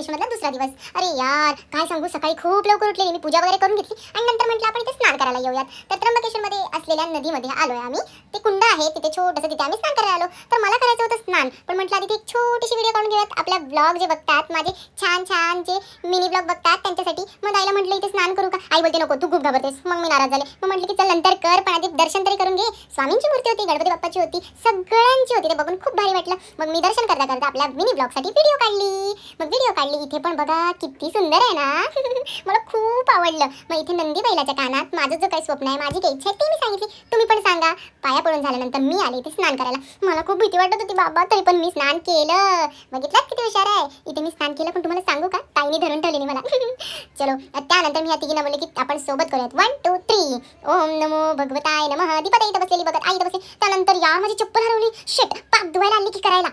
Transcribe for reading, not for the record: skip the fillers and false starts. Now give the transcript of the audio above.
त्र्यंबकेश्वरमधला दुसरा दिवस. अरे यार काय सांगू, सकाळी खूप लवकर उठलेली मी, पूजा वगैरे करून घेतली आणि नंतर म्हटलं आपण इथे स्नान करायला येऊयात. तर त्र्यंबकेश्वरमध्ये असलेल्या नदीमध्ये आलोय आम्ही. ते कुंड आहे तिथे छोटंसं, तिथे आम्ही स्नान करायला आलो. तर मला करायचं होतं स्नान, पण म्हटलं आधी एक छोटीशी व्हिडिओ काढून घेऊयात. आपल्या ब्लॉग जे बघतात, माझे छान छान जे मिनी ब्लॉग बघतात त्यांच्यासाठी. मग आईला म्हटलं इथे स्नान करू का? आई बोलते नको, तू खूप घाबरतेस. मग मी नाराज झाले. मग म्हटलं की चल नंतर कर, पण आधी दर्शन तरी करून घे. स्वामींची मूर्ती होती, गणपती बाप्पाची होती, सगळ्यांची होती. ते बघून खूप भारी वाटलं. मग मी दर्शन करता करता आपल्या मिनी ब्लॉगसाठी व्हिडिओ काढली. मग व्हिडिओ काढली इथे पण बघा किती सुंदर आहे ना. मला खूप आवडलं. मग इथे नंदी बैलाच्या कानात माझं जो काही स्वप्न आहे, माझी काही इच्छा आहे ती मी सांगितली. तुम्ही पण सांगा. पाया पडून झाल्यानंतर मी आले इथे स्नान करायला. मला खूप भीती वाटत होती बाबा, तरी पण मी स्नान केलं. बघितलं किती हुशार आहे. इथे मी स्नान केलं, पण तुम्हाला सांगू का, ताईने धरून ठेवली मला. चलो त्यानंतर मी ह्या तिघींना बोलले की आपण सोबत करूयात. 1 2 3 ओम नमो भगवताय नमः. दीपा इथं बसलेली बघत, आई इथं बसली. त्यानंतर या माझी चप्पल हरवली. शिट, पाप धुवायला आणली की करायला.